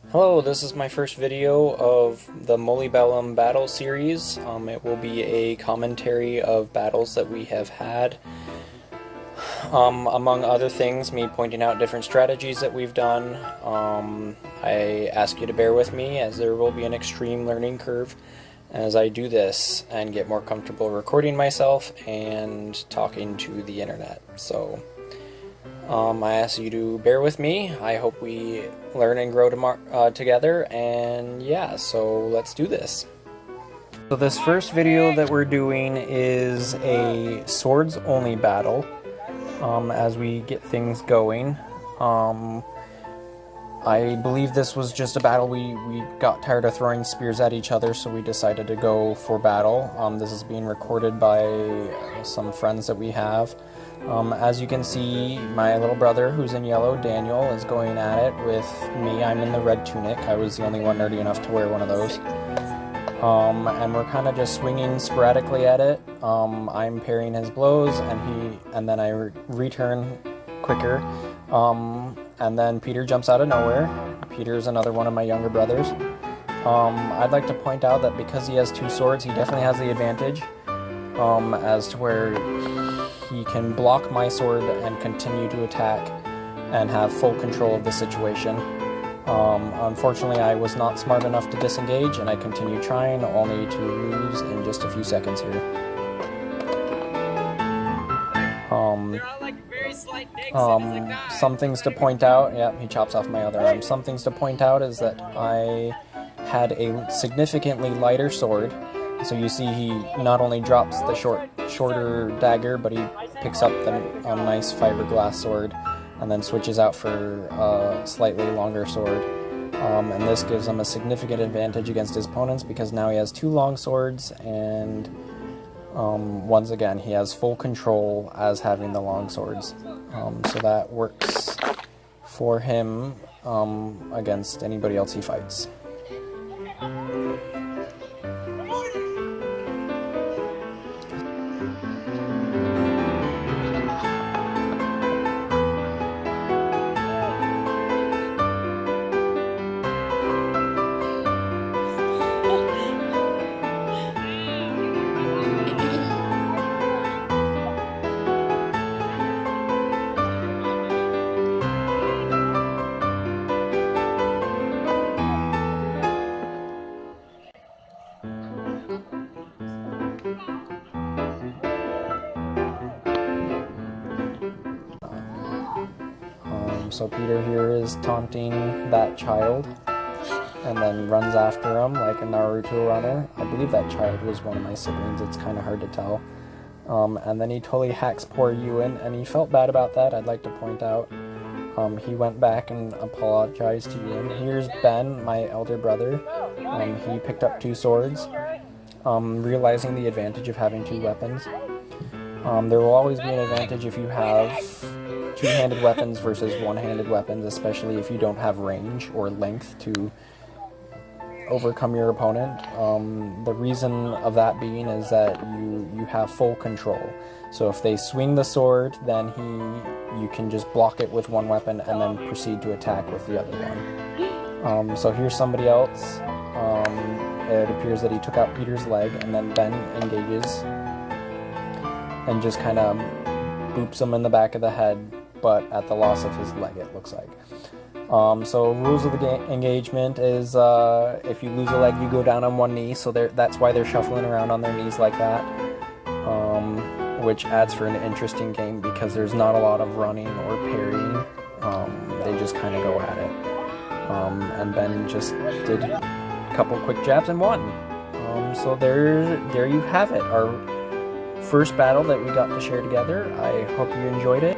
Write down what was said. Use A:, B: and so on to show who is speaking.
A: Hello, this is my first video of the Molybellum Battle series. It will be a commentary of battles that we have had. Among other things, me pointing out different strategies that we've done. I ask you to bear with me as there will be an extreme learning curve as I do this and get more comfortable recording myself and talking to the internet. So I ask you to bear with me. I hope we learn and grow together, and yeah, so let's do this. So this first video that we're doing is a swords only battle. As we get things going, I believe this was just a battle we got tired of throwing spears at each other, so we decided to go for battle. This is being recorded by some friends that we have. As you can see, my little brother, who's in yellow, Daniel, is going at it with me. I'm in the red tunic. I was the only one nerdy enough to wear one of those. And we're kind of just swinging sporadically at it. I'm parrying his blows, and then I return quicker. And then Peter jumps out of nowhere. Peter's another one of my younger brothers. I'd like to point out that because he has two swords, he definitely has the advantage, as to where he can block my sword and continue to attack and have full control of the situation. Unfortunately, I was not smart enough to disengage, and I continued trying, only to lose in just a few seconds here. Some things to point out, yeah, he chops off my other arm. Some things to point out is that I had a significantly lighter sword. So you see he not only drops the shorter dagger, but he picks up the nice fiberglass sword and then switches out for a slightly longer sword. And this gives him a significant advantage against his opponents because now he has two long swords, and once again he has full control as having the long swords. So that works for him against anybody else he fights. So Peter here is taunting that child and then runs after him like a Naruto runner. I believe that child was one of my siblings, it's kind of hard to tell. And then he totally hacks poor Ewan, and he felt bad about that, I'd like to point out. He went back and apologized to Ewan. Here's Ben, my elder brother. He picked up two swords, realizing the advantage of having two weapons. There will always be an advantage if you have two-handed weapons versus one-handed weapons, especially if you don't have range or length to overcome your opponent. The reason of that being is that you have full control. So if they swing the sword, then you can just block it with one weapon and then proceed to attack with the other one. So here's somebody else. It appears that he took out Peter's leg, and then Ben engages and just kind of boops him in the back of the head, but at the loss of his leg, it looks like. So rules of the engagement is if you lose a leg, you go down on one knee, so that's why they're shuffling around on their knees like that, which adds for an interesting game because there's not a lot of running or parrying. They just kind of go at it. And Ben just did a couple quick jabs and won. So there you have it, our first battle that we got to share together. I hope you enjoyed it.